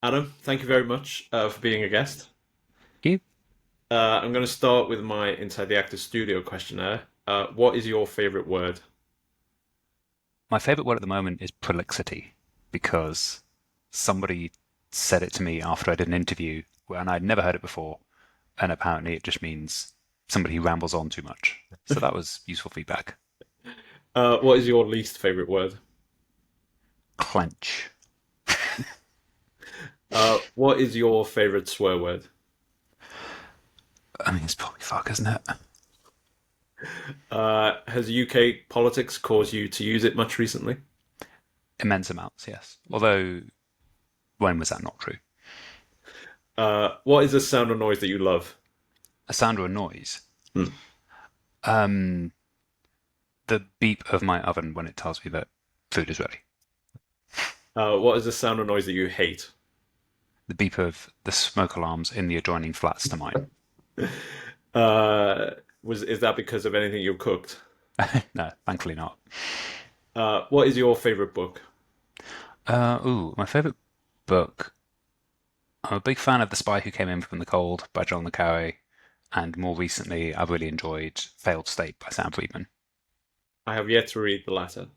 Adam, thank you very much for being a guest. You? I'm going to start with my Inside the Actor Studio questionnaire. What is your favorite word? My favorite word at the moment is prolixity because somebody said it to me after I did an interview and I'd never heard it before, and apparently it just means somebody who rambles on too much. So that was useful feedback. What is your least favorite word? Clench. What is your favorite swear word? I mean, it's probably fuck, isn't it? Has UK politics caused you to use it much recently? Immense amounts, yes. Although, when was that not true? What is a sound or noise that you love? A sound or a noise. Hmm. Um, the beep of my oven when it tells me that food is ready. What is a sound or noise that you hate? The beep of the smoke alarms in the adjoining flats to mine. Uh, is that because of anything you've cooked? No, thankfully not. What is your favorite book? My favorite book. I'm a big fan of The Spy Who Came In From the Cold by John le Carre, and more recently, I've really enjoyed Failed State by Sam Friedman. I have yet to read the latter.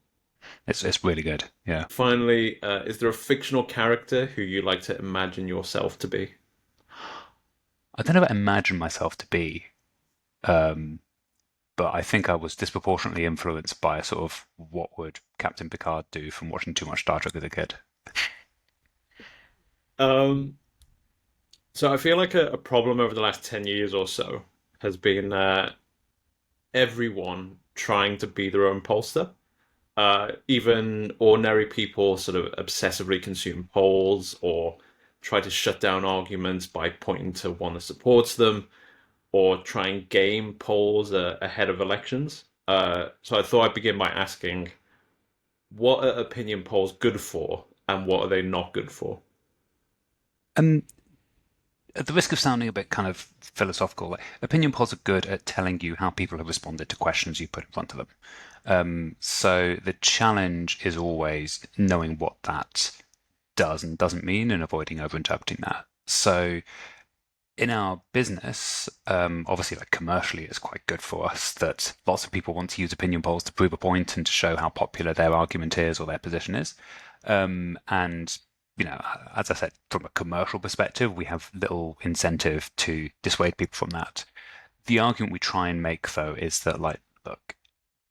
It's really good. Yeah, Finally, is there a fictional character who you like to imagine yourself to be? I don't know what I imagine myself to be, um, but I think I was disproportionately influenced by a sort of what would Captain Picard do from watching too much Star Trek as a kid. Um, so I feel like a problem over the last 10 years or so has been everyone trying to be their own pollster. Even ordinary people sort of obsessively consume polls or try to shut down arguments by pointing to one that supports them or try and game polls ahead of elections. So I thought I'd begin by asking, what are opinion polls good for and what are they not good for? Um, at the risk of sounding a bit kind of philosophical, like, opinion polls are good at telling you how people have responded to questions you put in front of them. So the challenge is always knowing what that does and doesn't mean and avoiding overinterpreting that. So in our business, obviously, like commercially, it's quite good for us that lots of people want to use opinion polls to prove a point and to show how popular their argument is or their position is. And as I said, from a commercial perspective, we have little incentive to dissuade people from that. The argument we try and make, though, is that, like, look,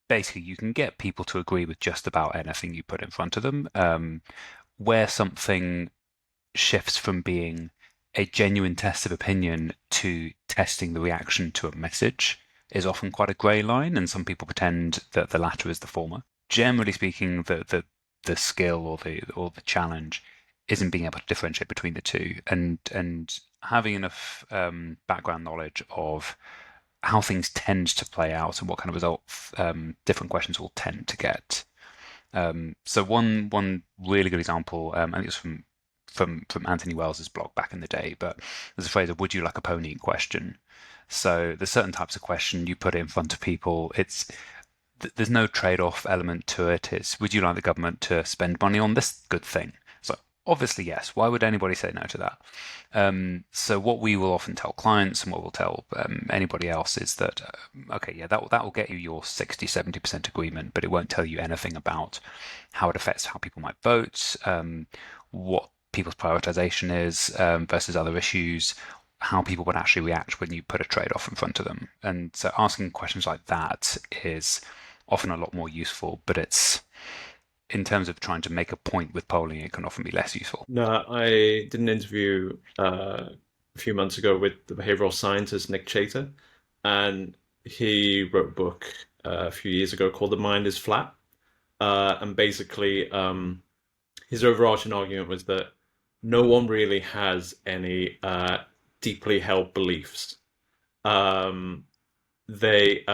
basically, you can get people to agree with just about anything you put in front of them. Where something shifts from being a genuine test of opinion to testing the reaction to a message is often quite a grey line, and some people pretend that the latter is the former. Generally speaking, the skill or the challenge isn't being able to differentiate between the two, and having enough background knowledge of how things tend to play out and what kind of results different questions will tend to get. So one really good example, I think it's from Anthony Wells's blog back in the day, but there's a phrase of "Would you like a pony?" question. So there's certain types of question you put it in front of people. There's no trade-off element to it. It's would you like the government to spend money on this good thing? So obviously yes. Why would anybody say no to that? So what we will often tell clients and what we'll tell anybody else is that okay, yeah, that will get you your 60-70% agreement, but it won't tell you anything about how it affects how people might vote, what people's prioritization is versus other issues, how people would actually react when you put a trade-off in front of them. And so asking questions like that is often a lot more useful, but it's in terms of trying to make a point with polling, it can often be less useful. No, I did an interview a few months ago with the behavioral scientist Nick Chater, and he wrote a book a few years ago called "The Mind Is Flat." And basically, his overarching argument was that no one really has any deeply held beliefs. Um, they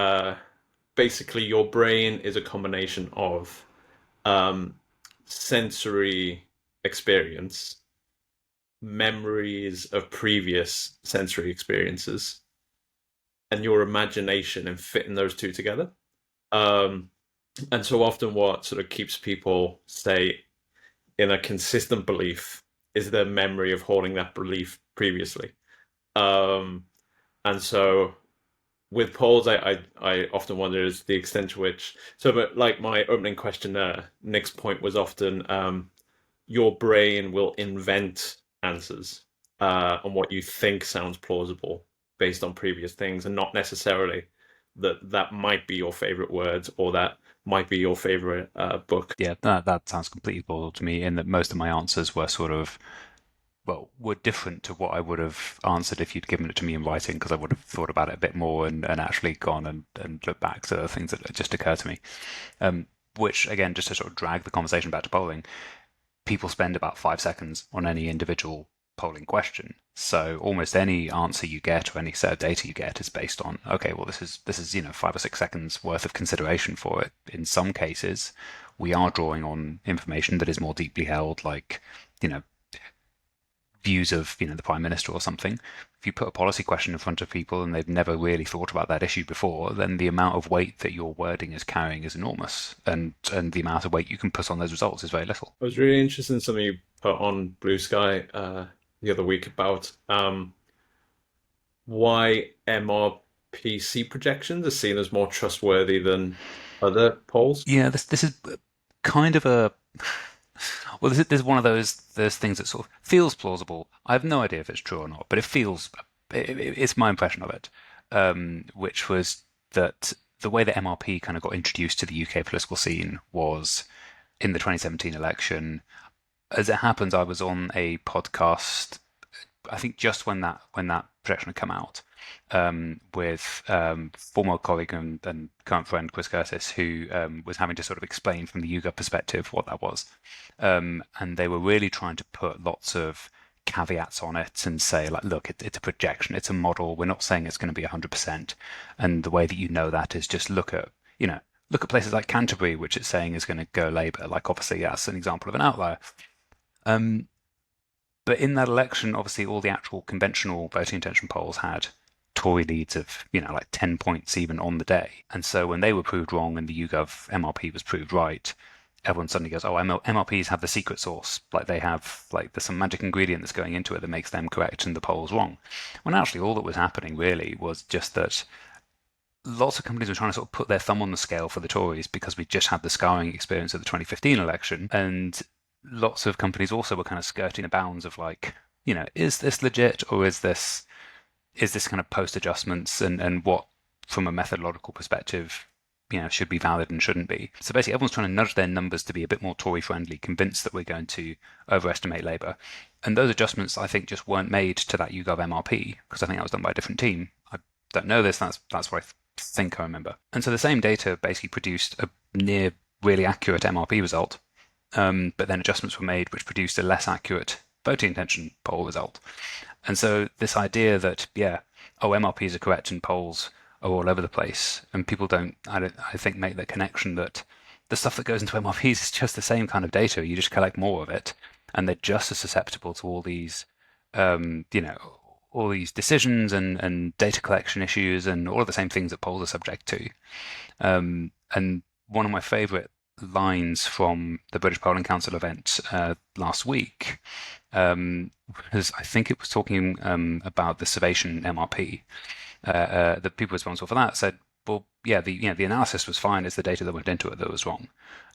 basically your brain is a combination of um, sensory experience, memories of previous sensory experiences, and your imagination, and fitting those two together. Um, and so often, what sort of keeps people, say, in a consistent belief is there memory of holding that belief previously? Um, and so with polls, I often wonder is the extent to which. So, but like my opening question there, Nick's point was often your brain will invent answers on what you think sounds plausible based on previous things, and not necessarily that might be your favorite words or that might be your favorite book. Yeah, that sounds completely plausible to me. In that most of my answers were sort of were different to what I would have answered if you'd given it to me in writing, because I would have thought about it a bit more and actually gone and looked back to the things that just occurred to me. Which again, just to sort of drag the conversation back to polling, people spend about 5 seconds on any individual polling question. So almost any answer you get or any set of data you get is based on, okay, well, this is 5 or 6 seconds worth of consideration for it. In some cases, we are drawing on information that is more deeply held, like, you know, views of the prime minister or something. If you put a policy question in front of people and they've never really thought about that issue before, then the amount of weight that your wording is carrying is enormous, and the amount of weight you can put on those results is very little. I was really interested in something you put on Blue Sky the other week about why MRPC projections are seen as more trustworthy than other polls. Yeah, this is kind of a well, this is one of those things that sort of feels plausible. I have no idea if it's true or not, but it's my impression of it, which was that the way that MRP kind of got introduced to the UK political scene was in the 2017 election. As it happens, I was on a podcast, I think just when that projection had come out, with former colleague and current friend Chris Curtis, who was having to sort of explain from the YouGov perspective what that was. And they were really trying to put lots of caveats on it and say, like, look, it's a projection, it's a model. We're not saying it's going to be 100%. And the way that you know that is just look at places like Canterbury, which it's saying is going to go Labour. Like, obviously, that's an example of an outlier. But in that election, obviously, all the actual conventional voting intention polls had Tory leads of, like 10 points even on the day. And so when they were proved wrong and the YouGov MRP was proved right, everyone suddenly goes, oh, MRPs have the secret sauce. Like there's some magic ingredient that's going into it that makes them correct and the polls wrong. When actually all that was happening really was just that lots of companies were trying to sort of put their thumb on the scale for the Tories because we just had the scarring experience of the 2015 election. And lots of companies also were kind of skirting the bounds of like, is this legit or is this kind of post adjustments and what, from a methodological perspective, should be valid and shouldn't be. So basically, everyone's trying to nudge their numbers to be a bit more Tory friendly, convinced that we're going to overestimate Labour. And those adjustments, I think, just weren't made to that YouGov MRP, because I think that was done by a different team. I don't know this, that's what I think I remember. And so the same data basically produced a near really accurate MRP result, but then adjustments were made which produced a less accurate voting intention poll result. And so this idea that, MRPs are correct and polls are all over the place, and people I think, make the connection that the stuff that goes into MRPs is just the same kind of data. You just collect more of it, and they're just as susceptible to all these, all these decisions and data collection issues and all of the same things that polls are subject to. And one of my favourite lines from the British Polling Council event last week, because I think it was talking about the Servation MRP. The people responsible for that said, well, yeah, the analysis was fine. It's the data that went into it that was wrong.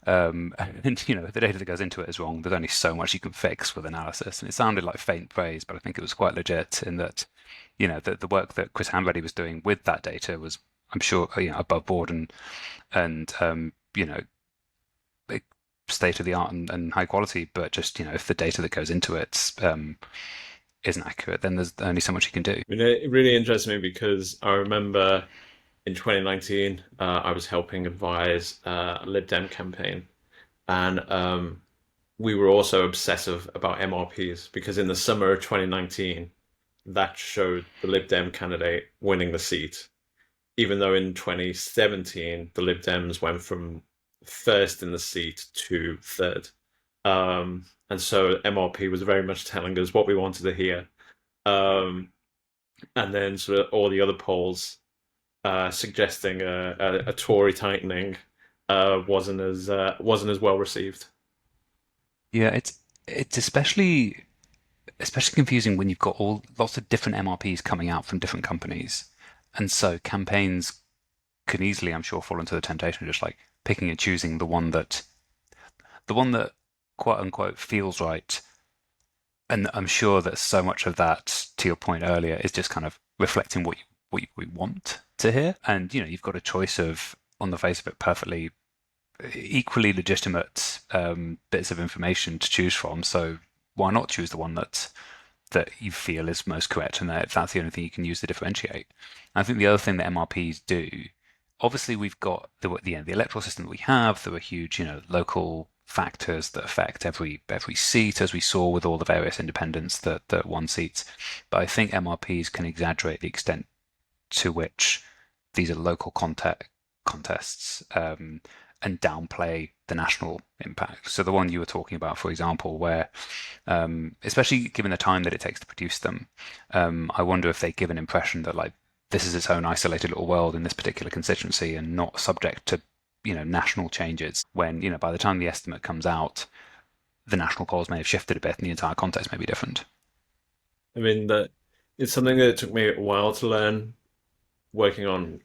And if the data that goes into it is wrong, there's only so much you can fix with analysis. And it sounded like faint praise, but I think it was quite legit in that, the work that Chris Hanreddy was doing with that data was, I'm sure, above board and state of the art and high quality. But just, if the data that goes into it isn't accurate, then there's only so much you can do. I mean, it really interests me because I remember in 2019, I was helping advise a LibDem campaign, and we were also obsessive about MRPs because in the summer of 2019, that showed the Lib Dem candidate winning the seat, even though in 2017 the Lib Dems went from first in the seat to third. And so MRP was very much telling us what we wanted to hear. And then sort of all the other polls suggesting a Tory tightening wasn't as well received. Yeah, it's especially especially confusing when you've got lots of different MRPs coming out from different companies. And so campaigns can easily, I'm sure, fall into the temptation of just like picking and choosing the one that quote unquote feels right. And I'm sure that so much of that, to your point earlier, is just kind of reflecting what we want to hear. And you've got a choice of, on the face of it, perfectly equally legitimate bits of information to choose from. So why not choose the one that you feel is most correct, and that if that's the only thing you can use to differentiate. And I think the other thing that MRPs do, obviously, we've got the electoral system that we have. There are huge, local factors that affect every seat, as we saw with all the various independents that won seats. But I think MRPs can exaggerate the extent to which these are local contests, and downplay the national impact. So the one you were talking about, for example, where, especially given the time that it takes to produce them, I wonder if they give an impression that like this is its own isolated little world in this particular constituency and not subject to national changes. When by the time the estimate comes out, the national polls may have shifted a bit and the entire context may be different. I mean, that it's something that took me a while to learn working on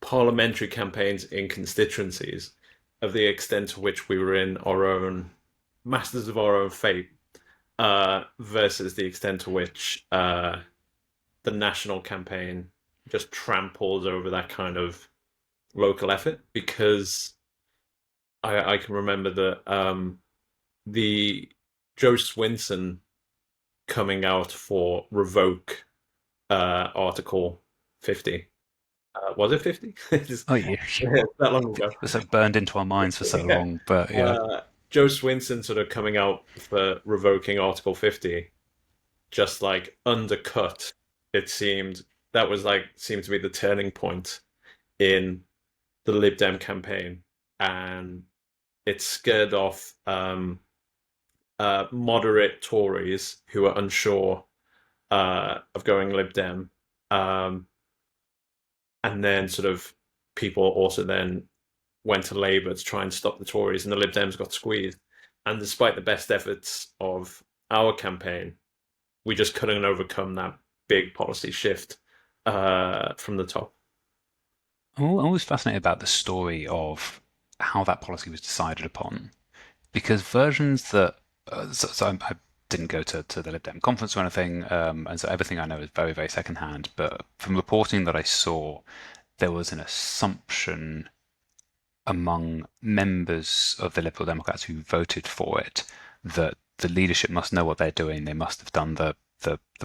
parliamentary campaigns in constituencies, of the extent to which we were in our own masters of our own fate, versus the extent to which the national campaign just tramples over that kind of local effort. Because I can remember that the Joe Swinson coming out for revoke Article 50. Was it 50? Oh yeah, That long ago. it was so burned into our minds for so Yeah. long. But yeah, Joe Swinson sort of coming out for revoking Article 50 just like undercut, it seemed. That was like, seemed to be the turning point in the Lib Dem campaign. And it scared off moderate Tories who are unsure of going Lib Dem. And then sort of people also then went to Labour to try and stop the Tories, and the Lib Dems got squeezed. And despite the best efforts of our campaign, we just couldn't overcome that big policy shift from the top. I'm always fascinated about the story of how that policy was decided upon, because versions that I didn't go to the Lib Dem conference or anything, and so everything I know is very, very secondhand. But from reporting that I saw, there was an assumption among members of the Liberal Democrats who voted for it that the leadership must know what they're doing. They must have done the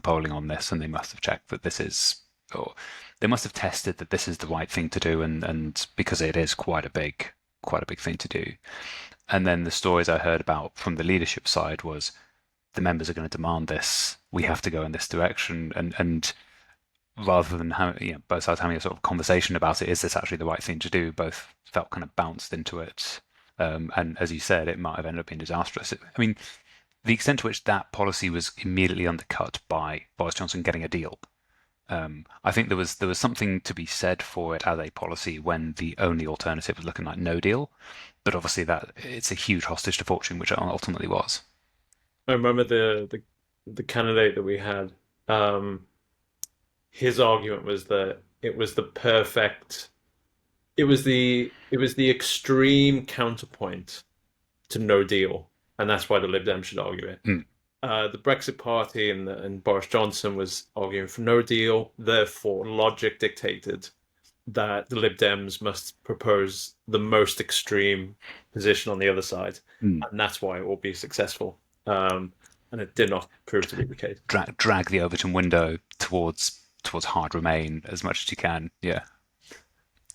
polling on this, and they must have checked that this is, or they must have tested that this is the right thing to do, and because it is quite a big thing to do. And then the stories I heard about from the leadership side was the members are going to demand this. We have to go in this direction, and rather than having, both sides having a sort of conversation about it, is this actually the right thing to do? Both felt kind of bounced into it, and as you said, it might have ended up being disastrous. I mean, the extent to which that policy was immediately undercut by Boris Johnson getting a deal. I think there was something to be said for it as a policy when the only alternative was looking like no deal, but obviously that it's a huge hostage to fortune, which it ultimately was. I remember the candidate that we had. His argument was that it was the perfect. It was the extreme counterpoint to no deal, and that's why the Lib Dems should argue it. Mm. The Brexit Party and Boris Johnson was arguing for no deal. Therefore, logic dictated that the Lib Dems must propose the most extreme position on the other side, Mm. and that's why it will be successful. And it did not prove to be the case. Drag the Overton window towards hard Remain as much as you can. Yeah.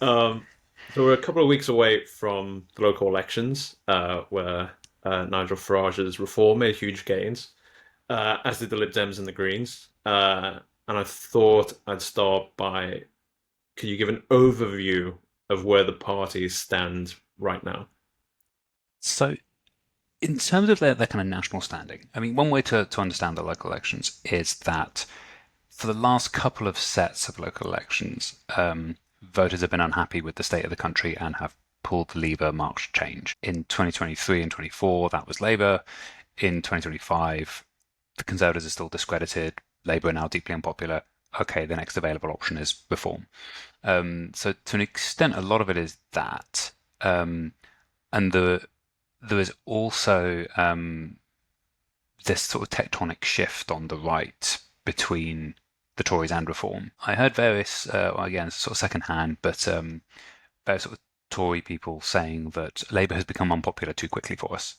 So we're a couple of weeks away from the local elections, where Nigel Farage's reform made huge gains, as did the Lib Dems and the Greens. And I thought I'd start by, could you give an overview of where the parties stand right now? So, in terms of their kind of national standing, I mean, one way to understand the local elections is that for the last couple of sets of local elections, voters have been unhappy with the state of the country and have pulled the lever, marked change. In 2023 and 24, that was Labour. In 2025, the Conservatives are still discredited, Labour are now deeply unpopular. Okay, the next available option is reform. So to an extent, a lot of it is that, and there is also this sort of tectonic shift on the right between the Tories and Reform. I heard various, well, again, sort of secondhand, but various sort of Tory people saying that Labour has become unpopular too quickly for us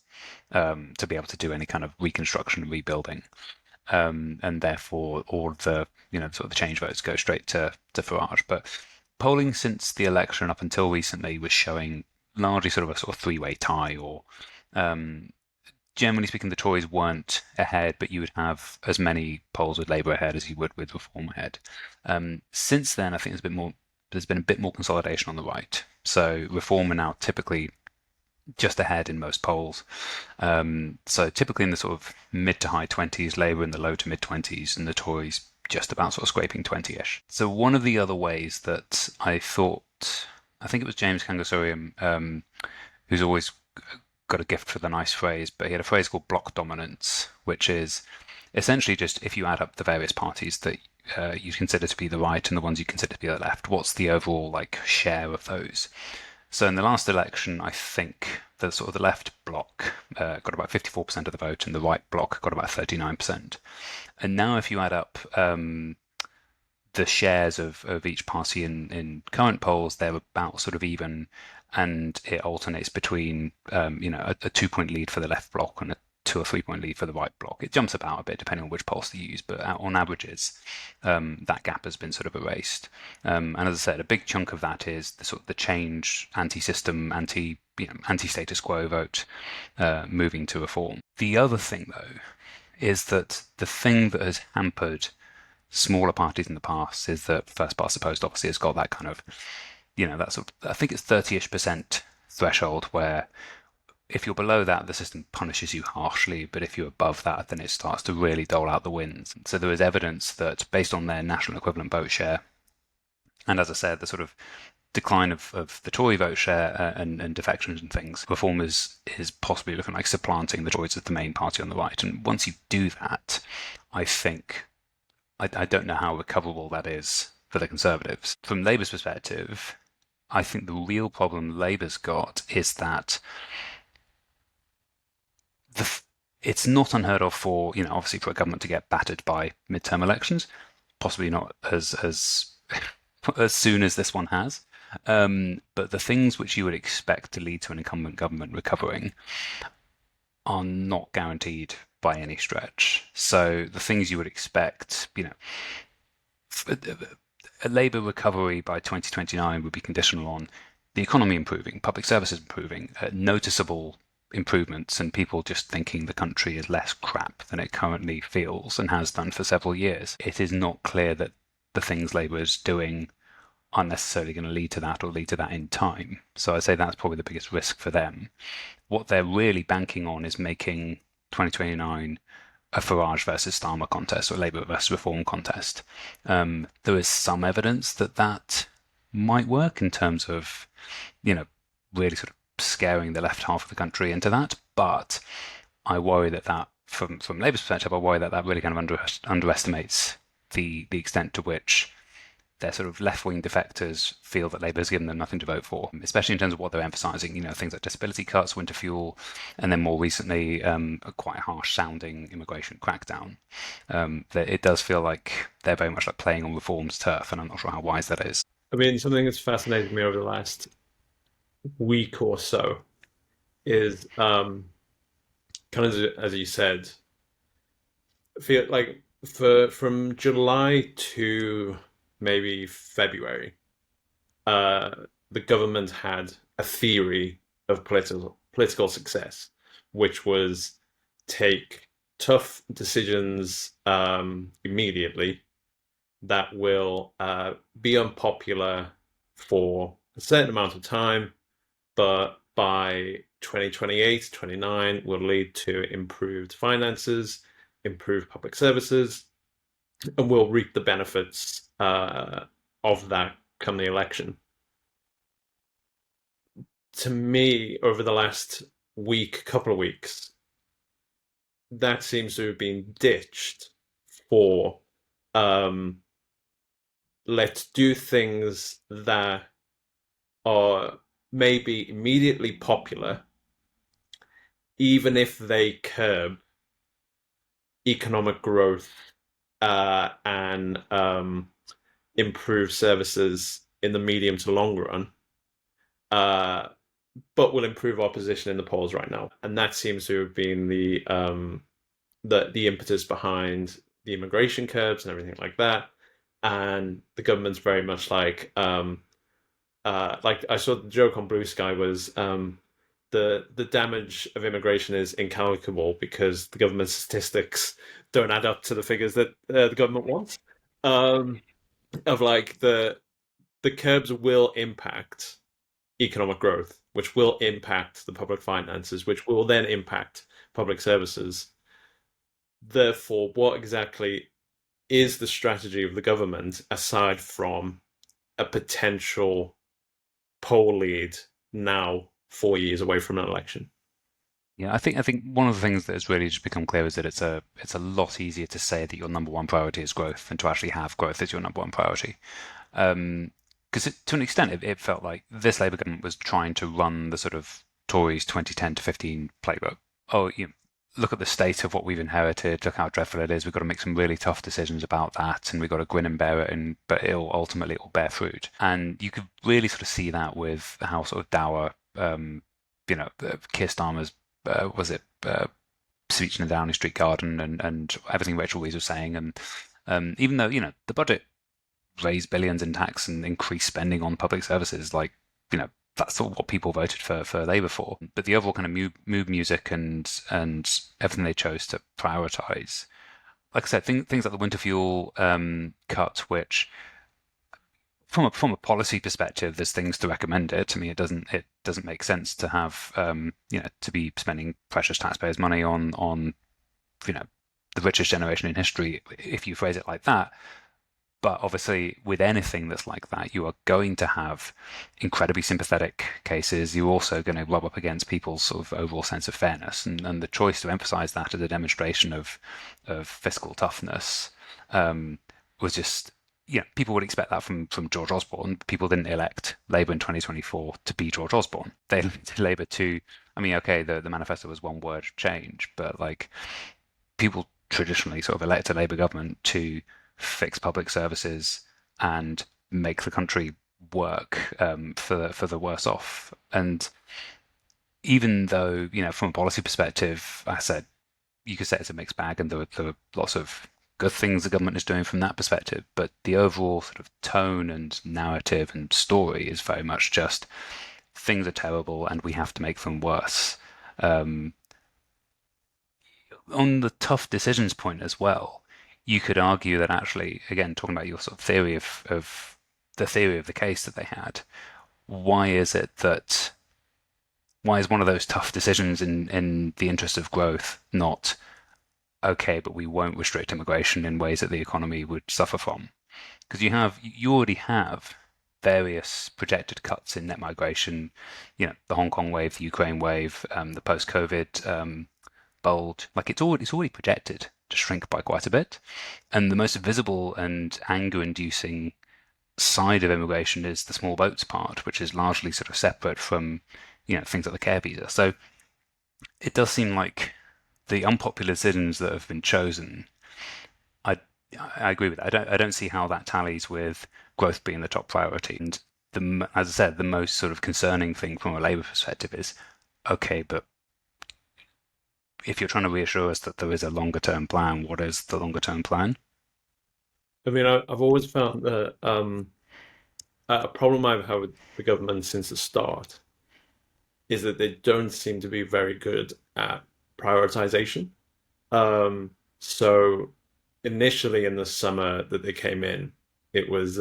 to be able to do any kind of reconstruction and rebuilding. And therefore all of the sort of the change votes go straight to Farage. But polling since the election up until recently was showing largely sort of a sort of three-way tie, or generally speaking, the Tories weren't ahead, but you would have as many polls with Labour ahead as you would with Reform ahead. Since then, I think there's been a bit more consolidation on the right. So Reform are now typically just ahead in most polls. So typically in the sort of mid to high 20s, Labour in the low to mid 20s, and the Tories just about sort of scraping 20-ish. So one of the other ways that I think it was James Kangosurian, who's always got a gift for the nice phrase, but he had a phrase called block dominance, which is essentially just if you add up the various parties that you consider to be the right and the ones you consider to be the left, what's the overall like share of those? So in the last election, I think the sort of the left bloc got about 54% of the vote, and the right bloc got about 39%. And now, if you add up the shares of each party in current polls, they're about sort of even, and it alternates between a 2-point lead for the left bloc and a 2 or 3-point lead for the right bloc. It jumps about a bit depending on which polls you use, but on averages, that gap has been sort of erased. And as I said, a big chunk of that is the sort of the change, anti-system, anti-status quo vote moving to Reform. The other thing, though, is that the thing that has hampered smaller parties in the past is that first past the post obviously has got that kind of, that sort of, I think it's 30-ish% threshold where if you're below that, the system punishes you harshly, but if you're above that, then it starts to really dole out the wins. So there is evidence that based on their national equivalent vote share, and as I said, the sort of decline of the Tory vote share and defections and things, Reform is possibly looking like supplanting the Tories as the main party on the right. And once you do that, I think, I don't know how recoverable that is for the Conservatives. From Labour's perspective, I think the real problem Labour's got is that it's not unheard of for, obviously for a government to get battered by midterm elections, possibly not as as soon as this one has. But the things which you would expect to lead to an incumbent government recovering are not guaranteed by any stretch. So the things you would expect, a Labour recovery by 2029 would be conditional on the economy improving, public services improving, noticeable improvements, and people just thinking the country is less crap than it currently feels and has done for several years. It is not clear that the things Labour is doing are necessarily going to lead to that or lead to that in time. So I'd say that's probably the biggest risk for them. What they're really banking on is making 2029 a Farage versus Starmer contest or Labour versus Reform contest. There is some evidence that that might work in terms of, really sort of scaring the left half of the country into that. But I worry that from Labour's perspective, I worry that really kind of underestimates the extent to which their sort of left-wing defectors feel that Labour has given them nothing to vote for, especially in terms of what they're emphasising, things like disability cuts, winter fuel, and then more recently, a quite harsh-sounding immigration crackdown. That it does feel like they're very much like playing on Reform's turf, and I'm not sure how wise that is. I mean, something that's fascinated me over the last week or so is kind of as you said, feel like from July to maybe February, uh, the government had a theory of political success, which was take tough decisions immediately that will be unpopular for a certain amount of time, but by 2028, 29 will lead to improved finances, improved public services, and we'll reap the benefits of that come the election. To me, over the last couple of weeks, that seems to have been ditched for um, let's do things that are maybe immediately popular, even if they curb economic growth and improve services in the medium to long run, uh, but will improve our position in the polls right now. And that seems to have been the impetus behind the immigration curbs and everything like that. And the government's very much like I saw the joke on Blue Sky was the damage of immigration is incalculable because the government statistics don't add up to the figures that the government wants. Um, of like the curbs will impact economic growth, which will impact the public finances, which will then impact public services. Therefore, what exactly is the strategy of the government aside from a potential poll lead now 4 years away from an election? Yeah, I think one of the things that has really just become clear is that it's a lot easier to say that your number one priority is growth than to actually have growth as your number one priority. Because to an extent, it felt like this Labour government was trying to run the sort of Tories 2010 to 15 playbook. Oh, look at the state of what we've inherited. Look how dreadful it is. We've got to make some really tough decisions about that, and we've got to grin and bear it. And but it'll bear fruit. And you could really sort of see that with how sort of dour, Keir Starmer's was it speech in the Downing Street Garden and everything Rachel Reeves was saying, and even though the budget raise billions in tax and increase spending on public services, like that's sort of what people voted for Labour for. But the overall kind of mood music and everything they chose to prioritise, like I said, things like the winter fuel cut, which from a policy perspective, there's things to recommend it. I mean, it doesn't make sense to have to be spending precious taxpayers' money on the richest generation in history if you phrase it like that. But obviously, with anything that's like that, you are going to have incredibly sympathetic cases. You're also going to rub up against people's sort of overall sense of fairness, and the choice to emphasise that as a demonstration of fiscal toughness was just people would expect that from George Osborne. People didn't elect Labour in 2024 to be George Osborne. They elected Labour to. I mean, okay, the manifesto was one word change, but like people traditionally sort of elect a Labour government to fix public services and make the country work for the worse off. And even though from a policy perspective, I said you could say it's a mixed bag, and there are lots of good things the government is doing from that perspective, but the overall sort of tone and narrative and story is very much just things are terrible and we have to make them worse. Um, on the tough decisions point as well, you could argue that actually, again, talking about your sort of theory of the theory of the case that they had, why is it that why is one of those tough decisions in the interest of growth not okay, but we won't restrict immigration in ways that the economy would suffer from? Because you already have various projected cuts in net migration, the Hong Kong wave, the Ukraine wave, the post-COVID bold, like it's already projected to shrink by quite a bit. And the most visible and anger-inducing side of immigration is the small boats part, which is largely sort of separate from, things like the care visa. So it does seem like the unpopular decisions that have been chosen, I I agree with that. I don't see how that tallies with growth being the top priority. And as I said, the most sort of concerning thing from a Labour perspective is, okay, but if you're trying to reassure us that there is a longer term plan, what is the longer term plan? I mean, I've always found that a problem I've had with the government since the start is that they don't seem to be very good at prioritization. So initially in the summer that they came in, it was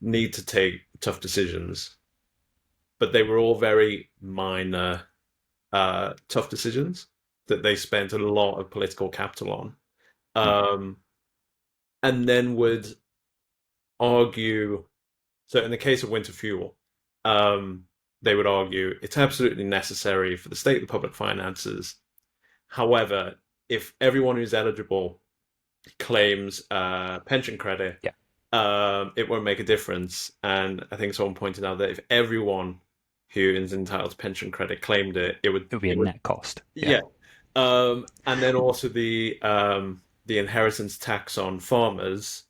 need to take tough decisions, but they were all very minor, tough decisions that they spent a lot of political capital on, um, and then would argue. So in the case of winter fuel, they would argue it's absolutely necessary for the state of the public finances. However, if everyone who's eligible claims pension credit, Yeah, it won't make a difference. And I think someone pointed out that if everyone who is entitled to pension credit claimed it, it would be a net cost. Yeah. yeah. And then also the inheritance tax on farmers.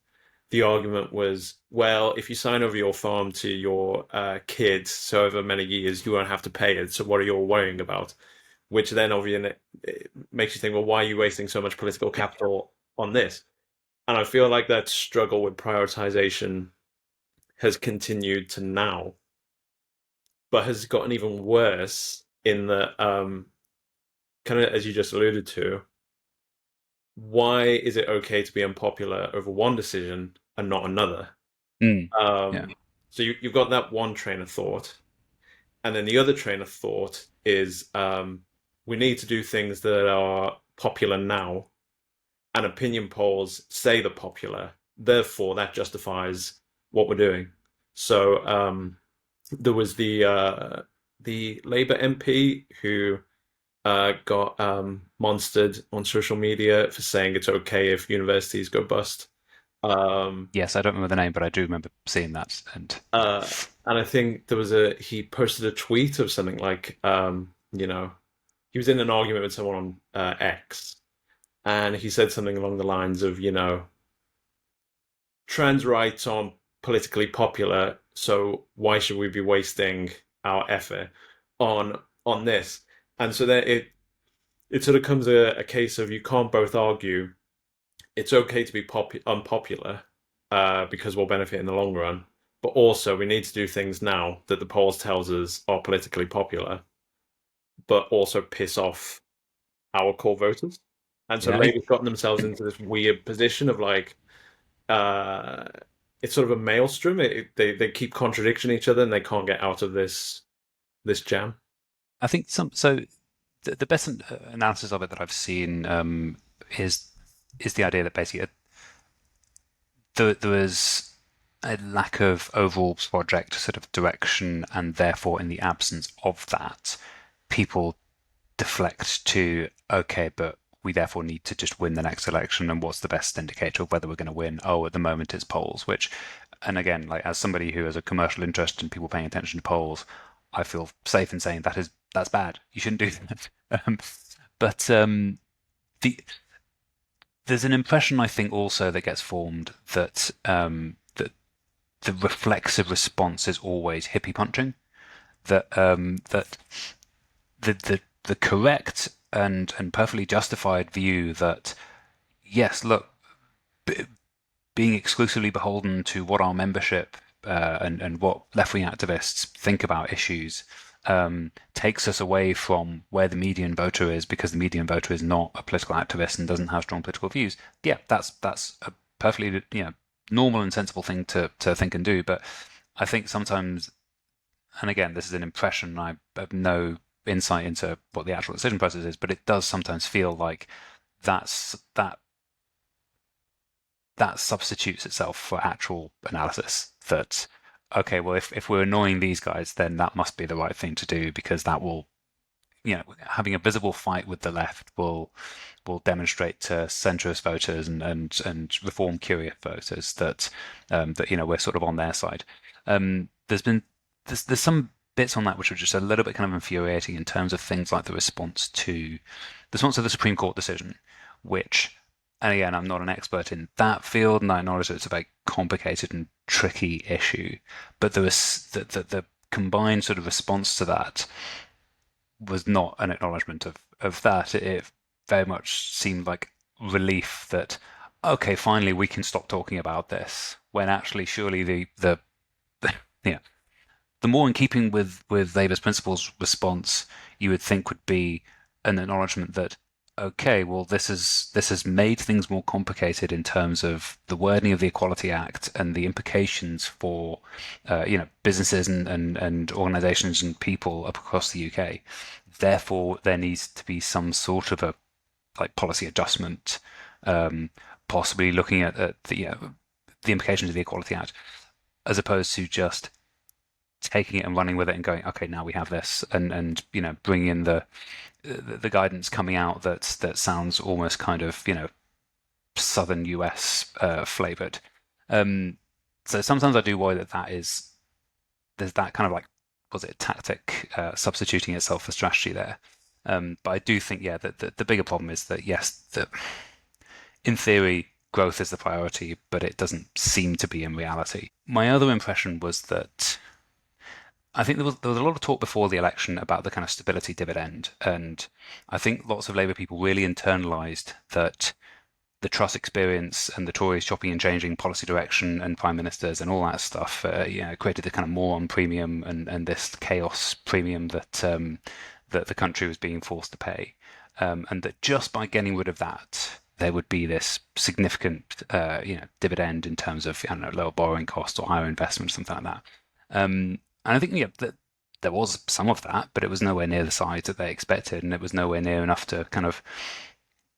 The argument was, well, if you sign over your farm to your kids, so over many years, you won't have to pay it. So what are you all worrying about? Which then obviously it makes you think, well, why are you wasting so much political Yeah. capital on this? And I feel like that struggle with prioritization has continued to now, but has gotten even worse in the kind of as you just alluded to. Why is it okay to be unpopular over one decision and not another? Mm. Yeah. Um, so you've got that one train of thought, and then the other train of thought is we need to do things that are popular now, and opinion polls say they're popular. Therefore, that justifies what we're doing. So there was the Labour MP who got monstered on social media for saying it's okay if universities go bust. Um, Yes, I don't remember the name, but I do remember seeing that. And uh, and I think there was he posted a tweet of something like, he was in an argument with someone on X, and he said something along the lines of, trans rights aren't politically popular, so why should we be wasting our effort on this? And so then it sort of comes a case of you can't both argue it's okay to be unpopular because we'll benefit in the long run, but also we need to do things now that the polls tells us are politically popular, but also piss off our core voters. And so yeah, Labour's gotten themselves into this weird position of like uh, it's sort of a maelstrom. They keep contradicting each other and they can't get out of this jam. I think some. So the best analysis of it that I've seen is the idea that basically there was a lack of overall project sort of direction, and therefore, in the absence of that, people deflect to okay, but we therefore need to just win the next election, and what's the best indicator of whether we're going to win? Oh, at the moment it's polls, which, and again, like as somebody who has a commercial interest in people paying attention to polls, I feel safe in saying that's bad. You shouldn't do that. But the there's an impression I think also that gets formed that that the reflexive response is always hippie punching. That the correct and perfectly justified view that yes, look, being exclusively beholden to what our membership and what left-wing activists think about issues takes us away from where the median voter is, because the median voter is not a political activist and doesn't have strong political views. Yeah, that's a perfectly normal and sensible thing to think and do. But I think sometimes, and again, this is an impression. I have no insight into what the actual decision process is, but it does sometimes feel like that's that substitutes itself for actual analysis. That okay, well, if we're annoying these guys, then that must be the right thing to do, because that will, having a visible fight with the left will demonstrate to centrist voters and reform curious voters that that we're sort of on their side. There's some bits on that which are just a little bit kind of infuriating in terms of things like the response to the Supreme Court decision, which, and again, I'm not an expert in that field, and I acknowledge that it's a very complicated and tricky issue, but there was the combined sort of response to that was not an acknowledgement of that. It very much seemed like relief that, okay, finally we can stop talking about this, when actually surely the yeah, the more in keeping with Labour's principles response you would think would be an acknowledgement that okay, well this has made things more complicated in terms of the wording of the Equality Act and the implications for businesses and organisations and people across the UK. Therefore, there needs to be some sort of a like policy adjustment, possibly looking at the implications of the Equality Act, as opposed to just taking it and running with it and going, okay, now we have this, and bringing in the guidance coming out that sounds almost kind of southern US flavored. So sometimes I do worry there's that kind of like, was it tactic substituting itself for strategy there. But I do think, yeah, that the bigger problem is that, yes, that in theory, growth is the priority, but it doesn't seem to be in reality. My other impression was that I think there was a lot of talk before the election about the kind of stability dividend, and I think lots of Labour people really internalised that the Truss experience and the Tories chopping and changing policy direction and prime ministers and all that stuff, created the kind of moron premium and this chaos premium that the country was being forced to pay, and that just by getting rid of that, there would be this significant, dividend in terms of, I don't know, lower borrowing costs or higher investment, something like that. And I think that there was some of that, but it was nowhere near the size that they expected, and it was nowhere near enough to kind of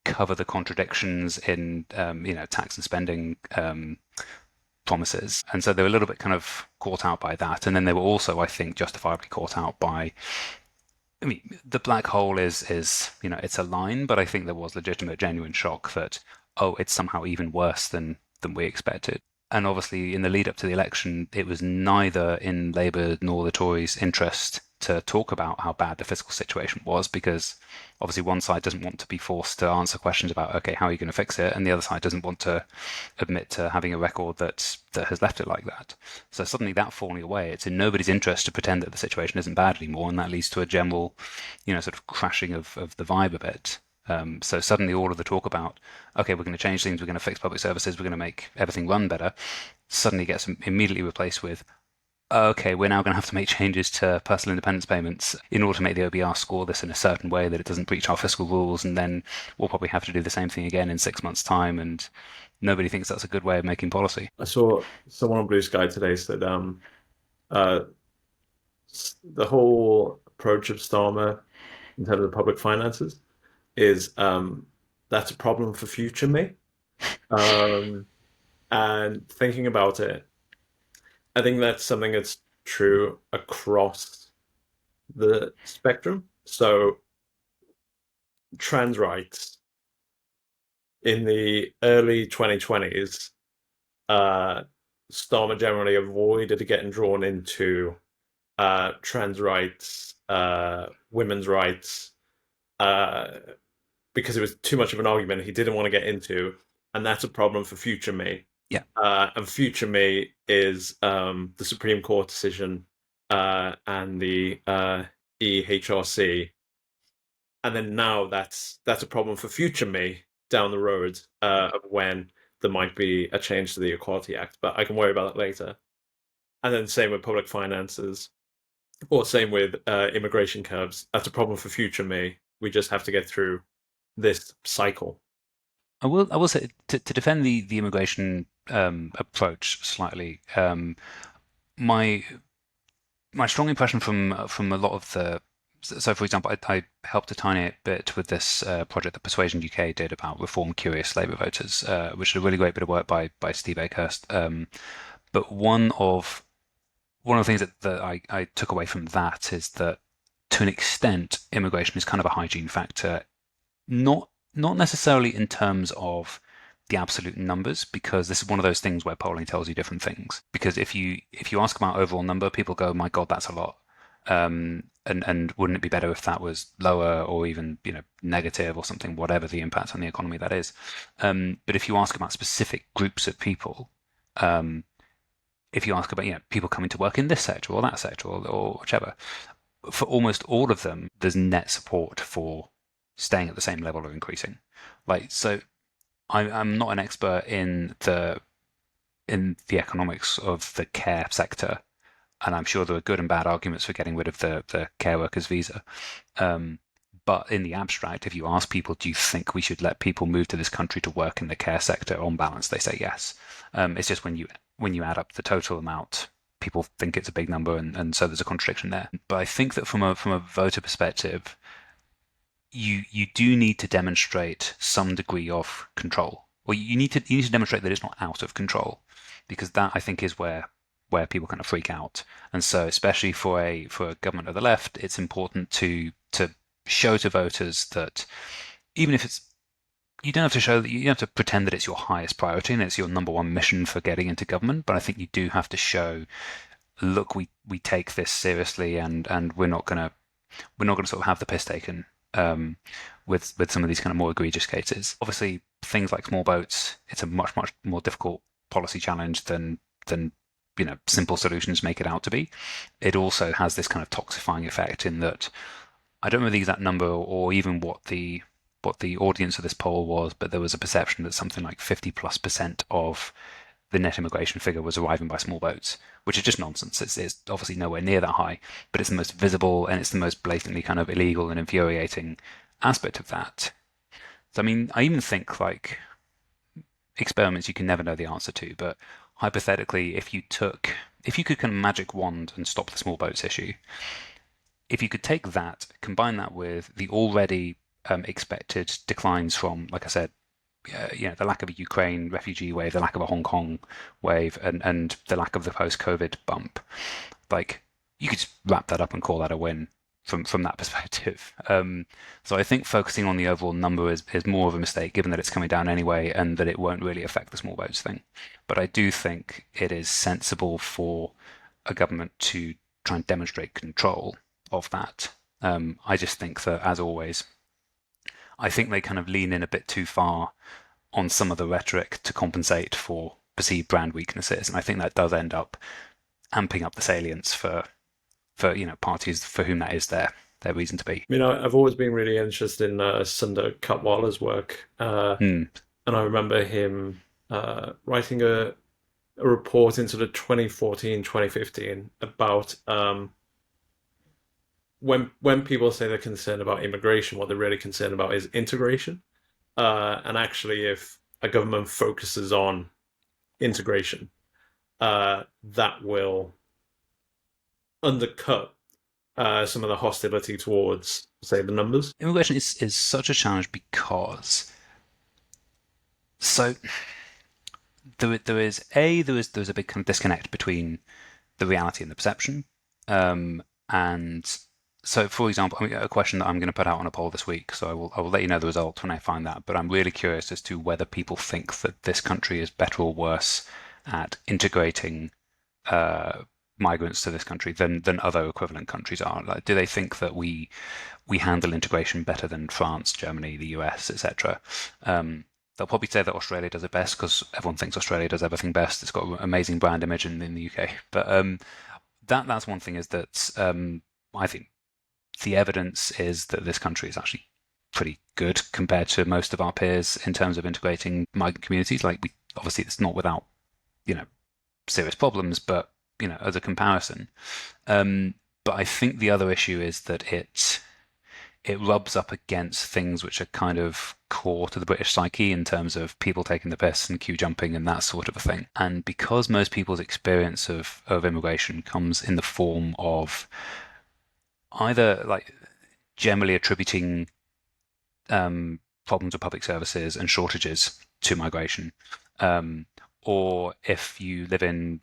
cover the contradictions in tax and spending promises. And so they were a little bit kind of caught out by that. And then they were also, I think, justifiably caught out by, I mean, the black hole is it's a line, but I think there was legitimate, genuine shock that, oh, it's somehow even worse than we expected. And obviously, in the lead up to the election, it was neither in Labour nor the Tories' interest to talk about how bad the fiscal situation was, because obviously one side doesn't want to be forced to answer questions about, okay, how are you going to fix it? And the other side doesn't want to admit to having a record that has left it like that. So suddenly that falling away, it's in nobody's interest to pretend that the situation isn't bad anymore, and that leads to a general, sort of crashing of the vibe a bit. So suddenly all of the talk about, okay, we're going to change things, we're going to fix public services, we're going to make everything run better, suddenly gets immediately replaced with, okay, we're now going to have to make changes to personal independence payments in order to make the OBR score this in a certain way that it doesn't breach our fiscal rules, and then we'll probably have to do the same thing again in 6 months' time, and nobody thinks that's a good way of making policy. I saw someone on Blue Sky today said uh, the whole approach of Starmer in terms of public finances is that's a problem for future me. Um, and thinking about it, I think that's something that's true across the spectrum. So trans rights in the early 2020s, Starmer generally avoided getting drawn into trans rights, women's rights, uh, because it was too much of an argument he didn't want to get into, and that's a problem for future me. Yeah. And future me is the Supreme Court decision and the EHRC, and then now that's a problem for future me down the road of when there might be a change to the Equality Act, but I can worry about that later. And then same with public finances, or same with immigration curbs. That's a problem for future me. We just have to get through this cycle. I will say to defend the immigration approach slightly. My strong impression from a lot of the so, for example, I helped a tiny bit with this project that Persuasion UK did about reform curious Labour voters, which is a really great bit of work by Steve Akehurst. But one of the things that I took away from that is that, to an extent, immigration is kind of a hygiene factor, not necessarily in terms of the absolute numbers, because this is one of those things where polling tells you different things. Because if you ask about overall number, people go, "My God, that's a lot." And wouldn't it be better if that was lower or even negative or something, whatever the impact on the economy that is. But if you ask about specific groups of people, if you ask about people coming to work in this sector or that sector or whichever, for almost all of them, there's net support for staying at the same level or increasing. So I'm not an expert in the economics of the care sector, and I'm sure there are good and bad arguments for getting rid of the care workers visa. But in the abstract, if you ask people, do you think we should let people move to this country to work in the care sector, on balance, they say yes. It's just when you add up the total amount, people think it's a big number, and so there's a contradiction there. But I think that from a voter perspective, you do need to demonstrate some degree of control, or you need to demonstrate that it's not out of control, because that, I think, is where where people kind of freak out. And so, especially for a government of the left, it's important to show to voters that even if it's you don't have to show that you don't have to pretend that it's your highest priority and it's your number one mission for getting into government, but I think you do have to show, look, we take this seriously, and we're not gonna sort of have the piss taken with some of these kind of more egregious cases. Obviously, things like small boats, it's a much more difficult policy challenge than simple solutions make it out to be. It also has this kind of toxifying effect in that I don't know the exact number or even what the audience of this poll was, but there was a perception that something like 50+% of the net immigration figure was arriving by small boats, which is just nonsense. It's obviously nowhere near that high, but it's the most visible and it's the most blatantly kind of illegal and infuriating aspect of that. So, I mean, I even think like experiments you can never know the answer to, but hypothetically, if you could kind of magic wand and stop the small boats issue, if you could take that, combine that with the already expected declines from, like I said, the lack of a Ukraine refugee wave, the lack of a Hong Kong wave, and the lack of the post-COVID bump, like you could just wrap that up and call that a win from that perspective. So I think focusing on the overall number is more of a mistake, given that it's coming down anyway, and that it won't really affect the small boats thing. But I do think it is sensible for a government to try and demonstrate control of that. I just think that, as always, I think they kind of lean in a bit too far on some of the rhetoric to compensate for perceived brand weaknesses, and I think that does end up amping up the salience for parties for whom that is their reason to be. I mean, I've always been really interested in Sundar Katwala's work, Hmm. and I remember him writing a report into the 2014, 2015 about when people say they're concerned about immigration, what they're really concerned about is integration. And actually, if a government focuses on integration, that will undercut some of the hostility towards, say, the numbers. Immigration is such a challenge because so there is a big kind of disconnect between the reality and the perception. And so, for example, I mean, a question that I'm going to put out on a poll this week, so I will let you know the result when I find that. But I'm really curious as to whether people think that this country is better or worse at integrating migrants to this country than other equivalent countries are. Like, do they think that we handle integration better than France, Germany, the US, etc.? They'll probably say that Australia does it best because everyone thinks Australia does everything best. It's got an amazing brand image in the UK. But that's one thing, is that I think the evidence is that this country is actually pretty good compared to most of our peers in terms of integrating migrant communities. Like, obviously it's not without serious problems, but as a comparison. But I think the other issue is that it rubs up against things which are kind of core to the British psyche in terms of people taking the piss and queue jumping and that sort of a thing. And because most people's experience of immigration comes in the form of either like generally attributing problems with public services and shortages to migration, or if you live in,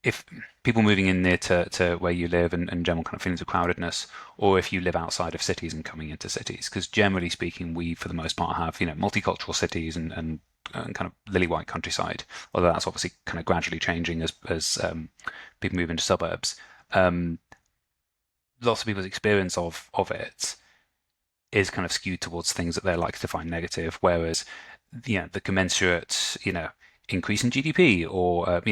if people moving in near to where you live and general kind of feelings of crowdedness, or if you live outside of cities and coming into cities, because generally speaking, we for the most part have multicultural cities and kind of lily white countryside, although that's obviously kind of gradually changing as people move into suburbs. Lots of people's experience of it is kind of skewed towards things that they're likely to find negative, whereas the commensurate increase in GDP or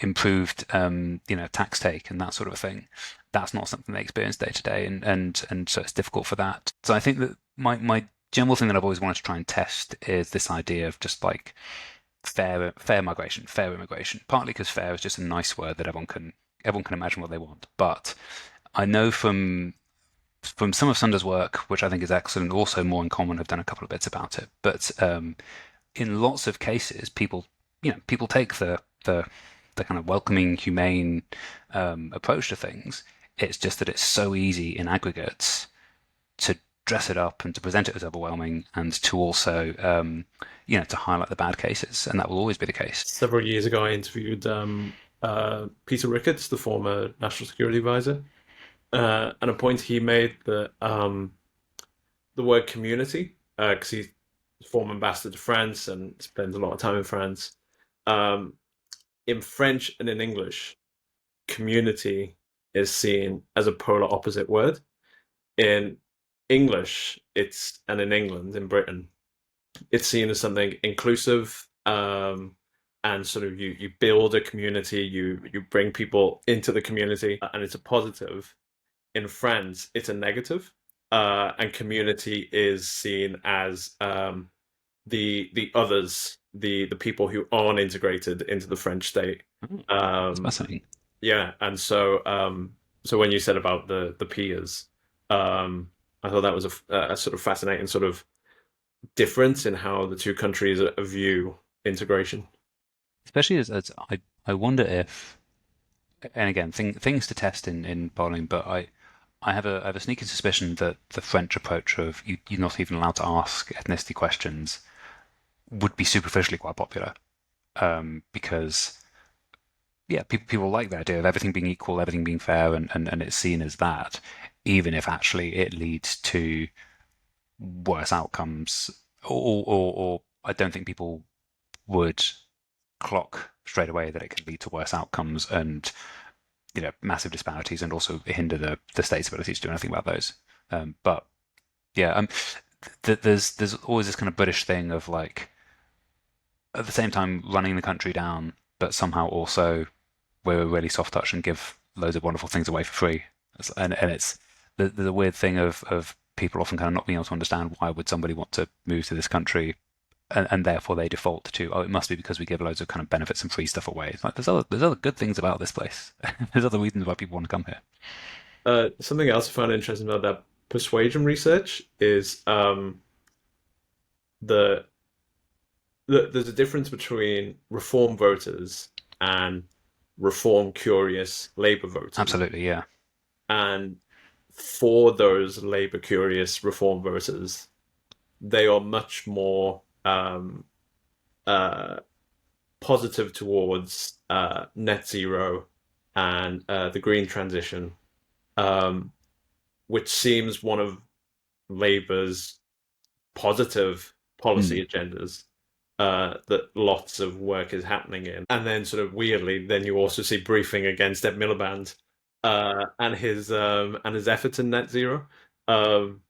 improved tax take and that sort of thing, that's not something they experience day to day, and so it's difficult for that. So I think that my general thing that I've always wanted to try and test is this idea of just like fair migration, fair immigration. Partly because fair is just a nice word that everyone can imagine what they want, but I know from some of Sunder's work, which I think is excellent, also More in Common have done a couple of bits about it, but in lots of cases, people take the kind of welcoming, humane approach to things. It's just that it's so easy in aggregates to dress it up and to present it as overwhelming, and to also to highlight the bad cases, and that will always be the case. Several years ago, I interviewed Peter Ricketts, the former national security advisor, and a point he made that the word community, because he's former ambassador to France and spends a lot of time in France. Um, in French and in English, community is seen as a polar opposite word. In English, it's and in England, in Britain, it's seen as something inclusive, and sort of you build a community, you bring people into the community, and it's a positive. In France, it's a negative, and community is seen as the others, the people who aren't integrated into the French state. Oh, that's Um, fascinating. yeah, and so when you said about the peers, I thought that was a sort of fascinating sort of difference in how the two countries view integration. Especially as I wonder if, and again, things to test in polling, but I have a sneaking suspicion that the French approach of you're not even allowed to ask ethnicity questions would be superficially quite popular, because yeah, people like the idea of everything being equal, everything being fair, and it's seen as that, even if actually it leads to worse outcomes, or I don't think people would clock straight away that it could lead to worse outcomes and massive disparities, and also hinder the state's ability to do anything about those. But yeah, there's always this kind of British thing of like at the same time running the country down, but somehow also we're a really soft touch and give loads of wonderful things away for free. And it's the weird thing of people often kind of not being able to understand why would somebody want to move to this country, and therefore they default to, oh, it must be because we give loads of kind of benefits and free stuff away. It's like there's other good things about this place. There's other reasons why people want to come here. Something else I found interesting about that persuasion research is the, there's a difference between reform voters and reform curious Labour voters, Absolutely, yeah. and for those Labour curious reform voters, they are much more uh, positive towards net zero and the green transition, um, which seems one of Labour's positive Mm. policy agendas, that lots of work is happening in. And then, sort of weirdly, then you also see briefing against Ed Miliband and his efforts in net zero. Um,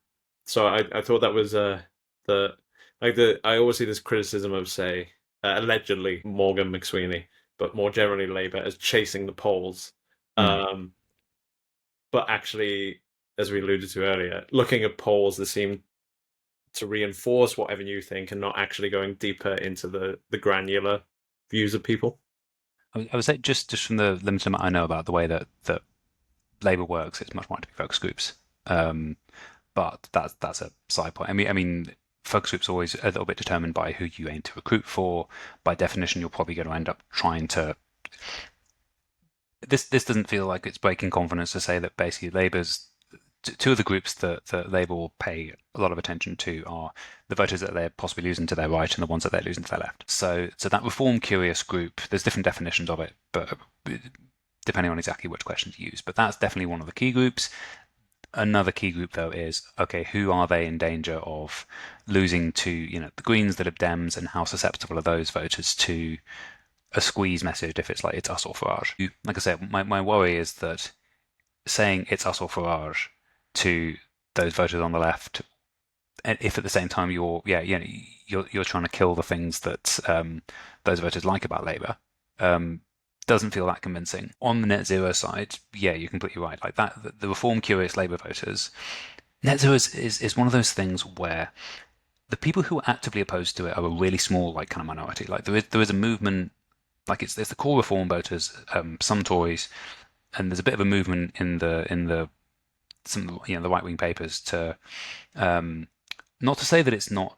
so I thought that was the the I always see this criticism of, say, allegedly Morgan McSweeney, but more generally Labour, as chasing the polls. Mm. Um, but actually, as we alluded to earlier, looking at polls that seem to reinforce whatever you think and not actually going deeper into the granular views of people. I would say just from the limited amount I know about the way that Labour works, it's much more to be focus groups. Um, but that's a side point. I mean, focus groups are always a little bit determined by who you aim to recruit for. By definition, you're probably going to end up trying to. This doesn't feel like it's breaking confidence to say that basically Labour's two of the groups that Labour will pay a lot of attention to are the voters that they're possibly losing to their right and the ones that they're losing to their left. So that reform curious group, there's different definitions of it, but depending on exactly which questions you use. But that's definitely one of the key groups. Another key group, though, is okay, who are they in danger of losing to, the Greens, the LibDems, and how susceptible are those voters to a squeeze message if it's like it's us or Farage? Like I said, my worry is that saying it's us or Farage to those voters on the left, and if at the same time you're trying to kill the things that those voters like about Labour, um, doesn't feel that convincing. On the net zero side, yeah, you're completely right. Like that, the reform curious Labour voters, net zero is one of those things where the people who are actively opposed to it are a really small, like, kind of minority. Like there is a movement, like there's the core reform voters, some Tories, and there's a bit of a movement in the some the right wing papers to, not to say that it's not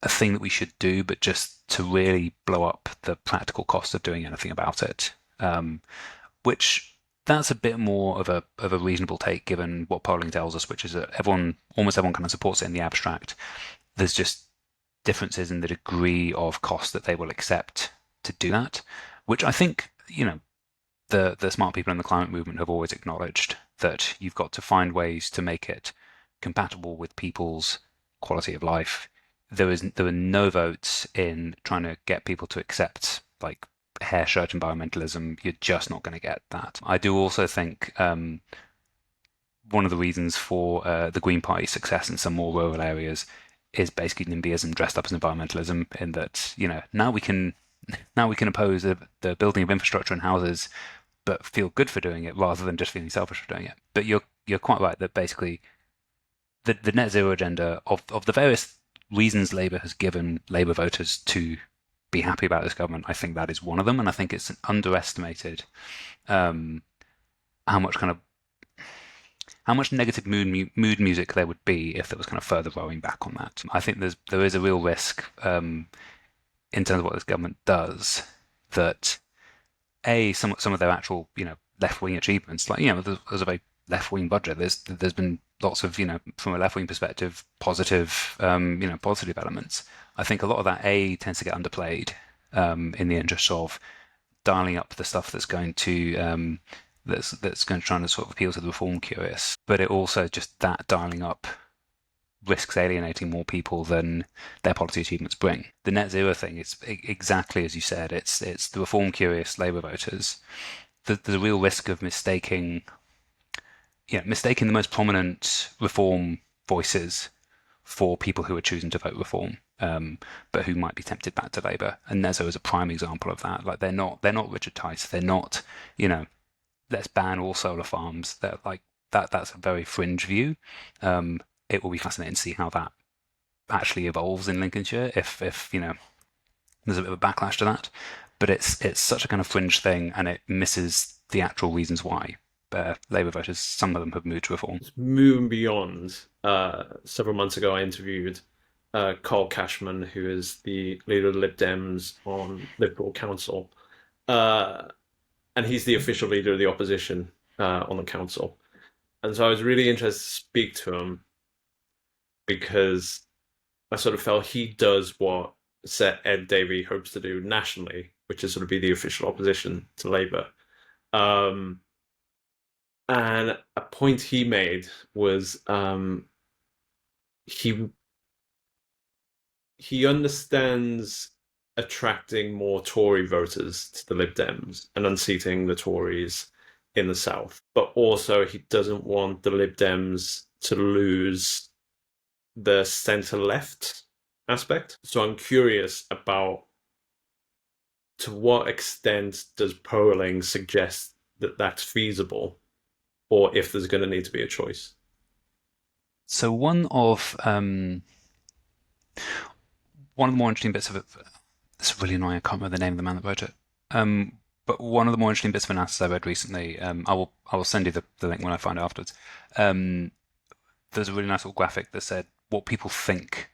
a thing that we should do, but just to really blow up the practical cost of doing anything about it. Which that's a bit more of a reasonable take given what polling tells us, which is that almost everyone kind of supports it in the abstract. There's just differences in the degree of cost that they will accept to do that, which I think the smart people in the climate movement have always acknowledged that you've got to find ways to make it compatible with people's quality of life. There were no votes in trying to get people to accept like hair shirt environmentalism. You're just not going to get that. I do also think one of the reasons for the Green Party's success in some more rural areas is basically NIMBYism dressed up as environmentalism. In that, now we can oppose the building of infrastructure and houses, but feel good for doing it rather than just feeling selfish for doing it. But you're quite right that basically the net zero agenda of the various reasons Labour has given Labour voters to be happy about this government, I think that is one of them, and I think it's underestimated how much negative mood music there would be if there was kind of further rolling back on that. I think there is a real risk in terms of what this government does that some of their actual left wing achievements, like there's a very left wing budget. There's been lots of from a left wing perspective positive positive elements. I think a lot of that tends to get underplayed in the interest of dialing up the stuff that's going to try to sort of appeal to the reform curious, but it also just that dialing up risks alienating more people than their policy achievements bring. The net zero thing is exactly as you said. It's the reform curious Labour voters. There's a real risk of mistaking the most prominent reform voices for people who are choosing to vote reform, but who might be tempted back to Labour. And Nezo is a prime example of that. Like they're not Richard Tice. They're not let's ban all solar farms. They're like that. That's a very fringe view. It will be fascinating to see how that actually evolves in Lincolnshire. If there's a bit of a backlash to that, but it's such a kind of fringe thing, and it misses the actual reasons why Labour voters, some of them, have moved to reform. Moving beyond, several months ago, I interviewed Carl Cashman, who is the leader of the Lib Dems on Liverpool Council, and he's the official leader of the opposition on the council. And so I was really interested to speak to him because I sort of felt he does what Ed Davey hopes to do nationally, which is sort of be the official opposition to Labour. And a point he made was he understands attracting more Tory voters to the Lib Dems and unseating the Tories in the South, but also he doesn't want the Lib Dems to lose the centre-left aspect. So I'm curious about to what extent does polling suggest that that's feasible, or if there's going to need to be a choice. So one of the more interesting bits of it, it's really annoying. I can't remember the name of the man that wrote it. But one of the more interesting bits of analysis I read recently, I will send you the link when I find it afterwards. There's a really nice little graphic that said what people think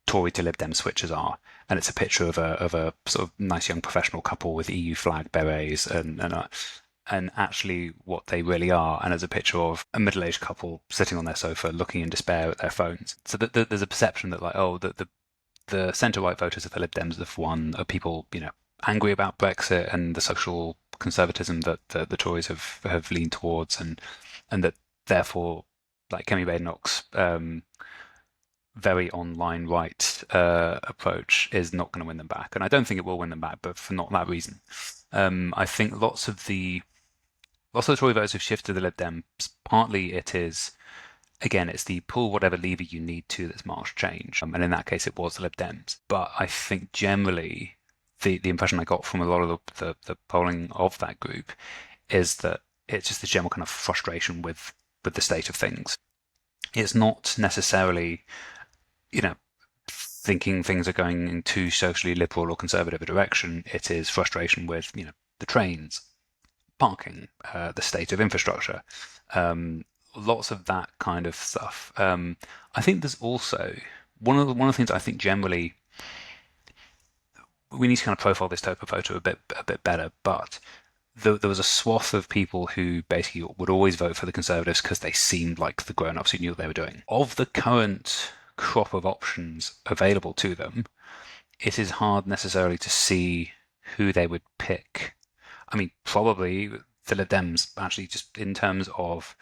Tory to Lib Dem switches are, and it's a picture of a sort of nice young professional couple with EU flag berets and actually what they really are. And there's a picture of a middle-aged couple sitting on their sofa looking in despair at their phones. So there's a perception that the centre-right voters of the Lib Dems have won are people angry about Brexit and the social conservatism that the Tories have leaned towards, and that therefore, like Kemi Badenoch's very online right approach is not going to win them back. And I don't think it will win them back, but for not that reason. I think lots of the Tory voters have shifted to the Lib Dems. Partly it is, again, it's the pull whatever lever you need to that's marked change. And in that case, it was the Lib Dems. But I think generally the impression I got from a lot of the polling of that group is that it's just the general kind of frustration with the state of things. It's not necessarily, thinking things are going in too socially liberal or conservative a direction. It is frustration with, the trains, parking, the state of infrastructure, lots of that kind of stuff. I think there's also one of the things I think generally we need to kind of profile this type of voter a bit better, but there was a swath of people who basically would always vote for the Conservatives because they seemed like the grown-ups who knew what they were doing. Of the current crop of options available to them, it is hard necessarily to see who they would pick. I mean, probably the Lib Dems, actually, just in terms of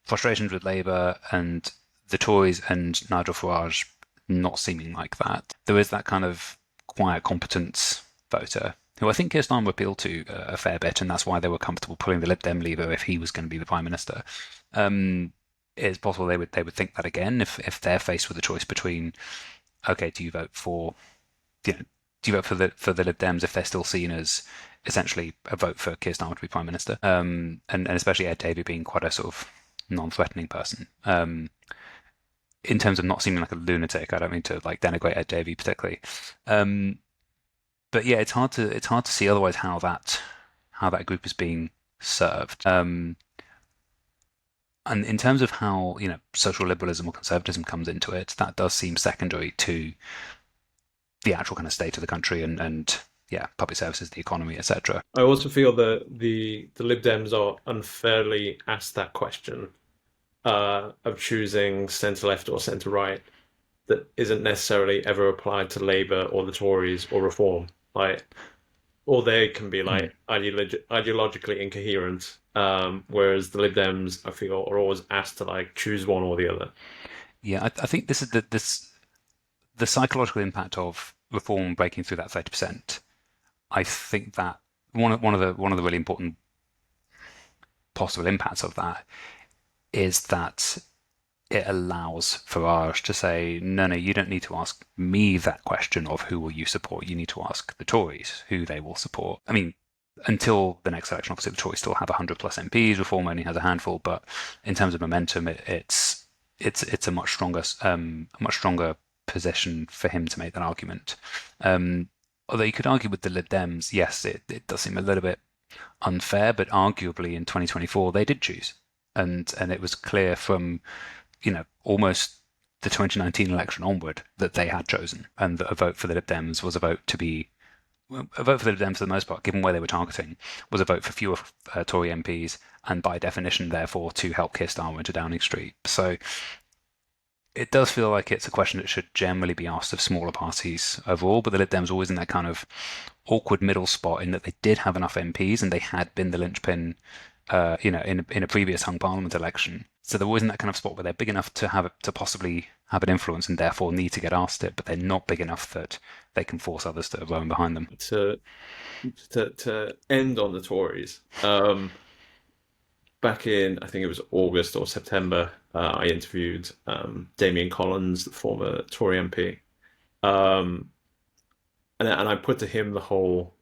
frustrations with Labour and the Tories and Nigel Farage not seeming like that. There is that kind of quiet competence voter who I think Keir Starmer appealed to a fair bit, and that's why they were comfortable pulling the Lib Dem lever if he was going to be the Prime Minister. It's possible they would think that again if they're faced with a choice between, okay, do you vote for do you vote for the Lib Dems if they're still seen as essentially a vote for Keir Starmer to be Prime Minister, and especially Ed Davey being quite a sort of non-threatening person. In terms of not seeming like a lunatic, I don't mean to like denigrate Ed Davey particularly, but yeah, it's hard to see otherwise how that group is being served. And in terms of how social liberalism or conservatism comes into it, that does seem secondary to the actual kind of state of the country and yeah, public services, the economy, etc. I also feel that the Lib Dems are unfairly asked that question of choosing centre left or centre right that isn't necessarily ever applied to Labour or the Tories or Reform. Like, or they can be Mm. like ideologically incoherent, whereas the Lib Dems, I feel, are always asked to like choose one or the other. Yeah, I think this is the psychological impact of reform breaking through that 30%. I think that one of the really important possible impacts of that is that it allows Farage to say, no, you don't need to ask me that question of who will you support. You need to ask the Tories who they will support. I mean, until the next election, obviously the Tories still have 100 plus MPs. Reform only has a handful, but in terms of momentum, it's a much stronger position for him to make that argument. Although you could argue with the Lib Dems, yes, it does seem a little bit unfair, but arguably in 2024 they did choose, and it was clear from almost the 2019 election onward that they had chosen, and that a vote for the Lib Dems was a vote for the Lib Dems for the most part, given where they were targeting, was a vote for fewer Tory MPs, and by definition, therefore, to help Keir Starmer into Downing Street. So it does feel like it's a question that should generally be asked of smaller parties overall, but the Lib Dems are always in that kind of awkward middle spot in that they did have enough MPs and they had been the linchpin, in a previous hung parliament election. So they're always in that kind of spot where they're big enough to possibly have an influence and therefore need to get asked it, but they're not big enough that they can force others to row in behind them. To end on the Tories, back in I think it was August or September, I interviewed Damien Collins, the former Tory MP, and I put to him the whole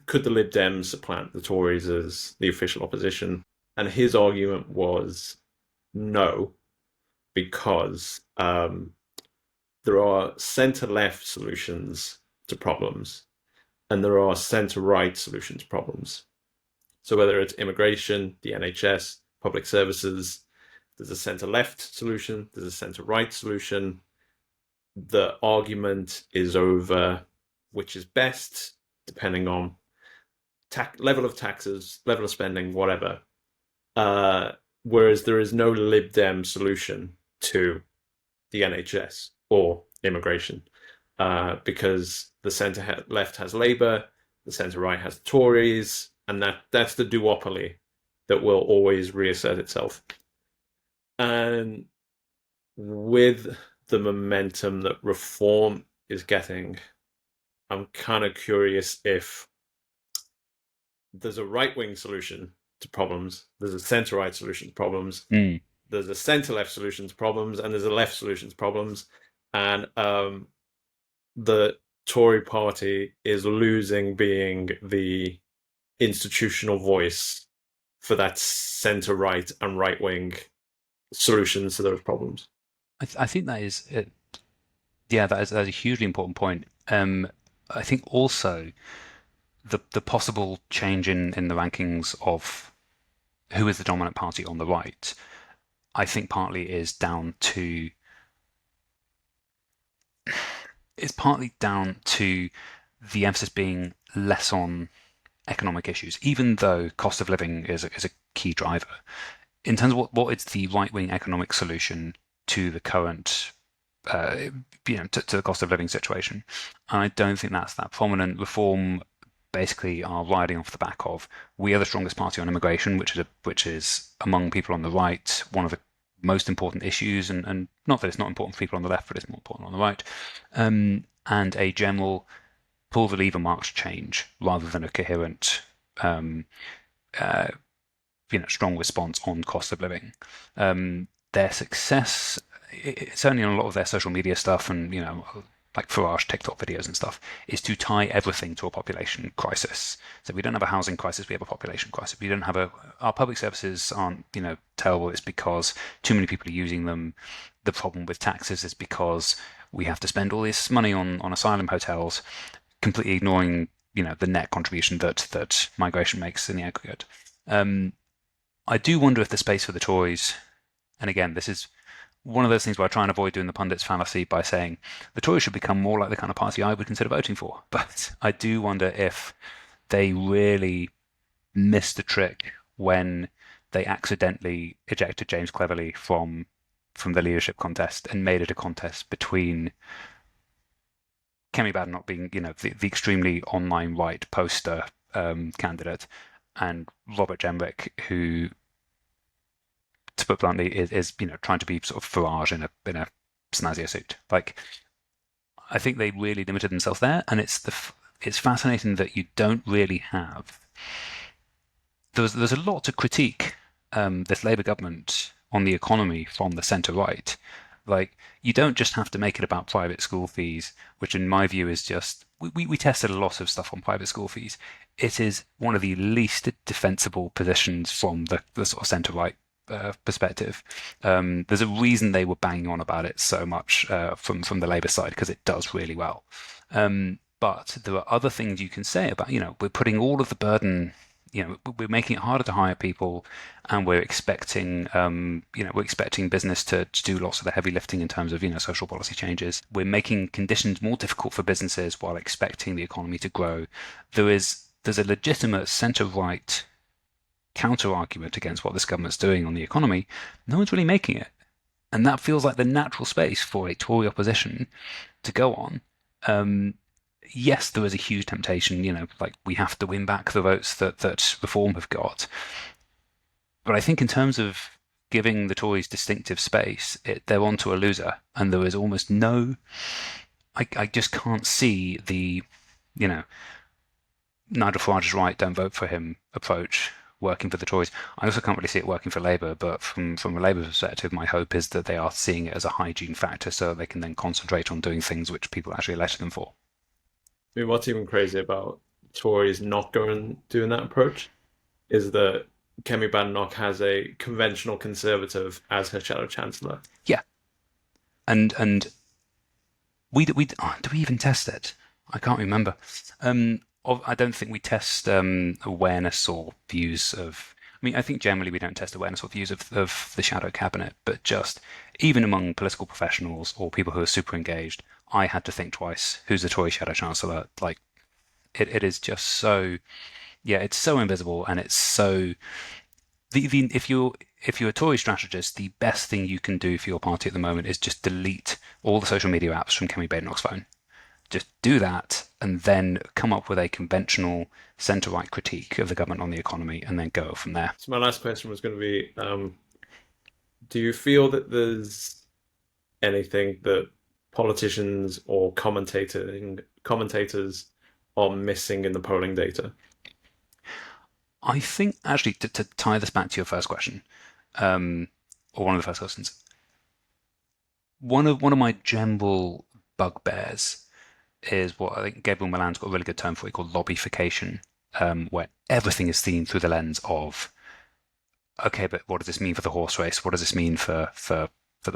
could the Lib Dems supplant the Tories as the official opposition? And his argument was no, because there are centre-left solutions to problems, and there are centre-right solutions to problems. So whether it's immigration, the NHS, public services, there's a centre-left solution, there's a centre-right solution. The argument is over which is best, depending on level of taxes, level of spending, whatever. Whereas there is no Lib Dem solution to the NHS or immigration, because the centre left has Labour, the centre right has the Tories, and that's the duopoly that will always reassert itself. And with the momentum that reform is getting, I'm kind of curious if there's a right-wing solution to problems, there's a centre-right solution to problems, there's a centre-left solution to problems, and there's a left solution to problems. And the Tory party is losing being the institutional voice for that centre-right and right-wing solutions to those problems. I think that is, yeah, that is a hugely important point. I think also the possible change in the rankings of who is the dominant party on the right, I think partly is down to the emphasis being less on economic issues, even though cost of living is a key driver. In terms of what is the right-wing economic solution to the current, to the cost of living situation, I don't think that's that prominent. Reform basically are riding off the back of we are the strongest party on immigration, which is among people on the right one of the most important issues, and not that it's not important for people on the left, but it's more important on the right, and a general pull the lever march change rather than a coherent um, uh, strong response on cost of living. Their success, certainly on a lot of their social media stuff, and like Farage TikTok videos and stuff, is to tie everything to a population crisis. So we don't have a housing crisis; we have a population crisis. We don't have our public services aren't terrible. It's because too many people are using them. The problem with taxes is because we have to spend all this money on asylum hotels, completely ignoring the net contribution that migration makes in the aggregate. I do wonder if the space for the Tories, and again, this is one of those things where I try and avoid doing the pundit's fallacy by saying the Tories should become more like the kind of party I would consider voting for. But I do wonder if they really missed the trick when they accidentally ejected James Cleverly from the leadership contest and made it a contest between Kemi Badenoch being, the extremely online right poster candidate, and Robert Jenrick, who, to put bluntly, is trying to be sort of Farage in a snazzier suit. Like, I think they really limited themselves there, and it's fascinating that you don't really have. There's a lot to critique this Labour government on the economy from the centre right. Like, you don't just have to make it about private school fees, which in my view is just we tested a lot of stuff on private school fees. It is one of the least defensible positions from the sort of centre right perspective. There's a reason they were banging on about it so much from the Labour side, because it does really well. But there are other things you can say about, we're putting all of the burden, we're making it harder to hire people, and we're expecting, business to do lots of the heavy lifting in terms of, social policy changes. We're making conditions more difficult for businesses while expecting the economy to grow. There's a legitimate centre-right counter-argument against what this government's doing on the economy. No one's really making it. And that feels like the natural space for a Tory opposition to go on. Yes, there is a huge temptation, like we have to win back the votes that Reform have got. But I think in terms of giving the Tories distinctive space, they're onto a loser. And there is almost no, I just can't see the, Nigel Farage is right, don't vote for him approach working for the Tories. I also can't really see it working for Labour, but from a Labour perspective, my hope is that they are seeing it as a hygiene factor so they can then concentrate on doing things which people actually elect them for. I mean, what's even crazy about Tories not doing that approach is that Kemi Badenoch has a conventional conservative as her shadow chancellor. Yeah, and we do we even test it? I can't remember. I don't think we test awareness or views of. I mean, I think generally we don't test awareness or views of the shadow cabinet, but just even among political professionals or people who are super engaged, I had to think twice. Who's the Tory shadow chancellor? Like, it is just so. Yeah, it's so invisible, and it's so. If you're a Tory strategist, the best thing you can do for your party at the moment is just delete all the social media apps from Kemi Badenoch's phone. Just do that, and then come up with a conventional centre-right critique of the government on the economy, and then go from there. So my last question was going to be, do you feel that there's anything that politicians or commentators are missing in the polling data? I think, actually, to tie this back to your first question, or one of the first questions, one of my general bugbears is what I think Gabriel Milan's got a really good term for it, called lobbyification, where everything is seen through the lens of, okay, but what does this mean for the horse race? What does this mean for the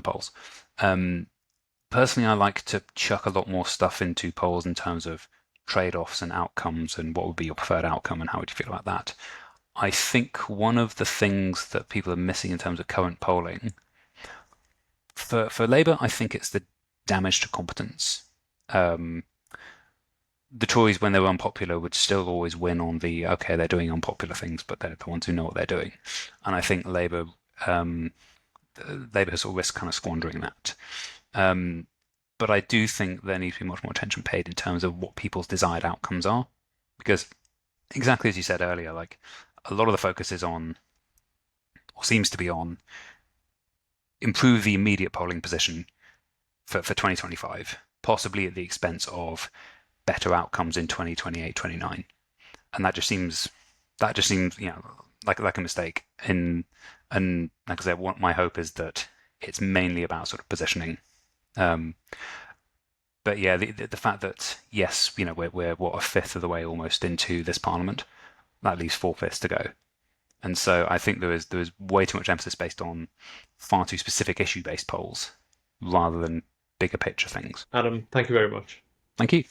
polls? Personally, I like to chuck a lot more stuff into polls in terms of trade-offs and outcomes, and what would be your preferred outcome, and how would you feel about that? I think one of the things that people are missing in terms of current polling, for Labour, I think it's the damage to competence. The Tories, when they were unpopular, would still always win on the, okay, they're doing unpopular things, but they're the ones who know what they're doing. And I think Labour has sort of risked kind of squandering that. But I do think there needs to be much more attention paid in terms of what people's desired outcomes are. Because exactly as you said earlier, like a lot of the focus is on, or seems to be on, improve the immediate polling position for 2025, possibly at the expense of better outcomes in 2028, 29. And that just seems, like a mistake. And like I said, my hope is that it's mainly about sort of positioning. Um, but yeah, the fact that yes, we're what, a fifth of the way almost into this parliament, that leaves four-fifths to go. And so I think there was way too much emphasis based on far too specific issue-based polls rather than bigger picture things. Adam, thank you very much. Thank you.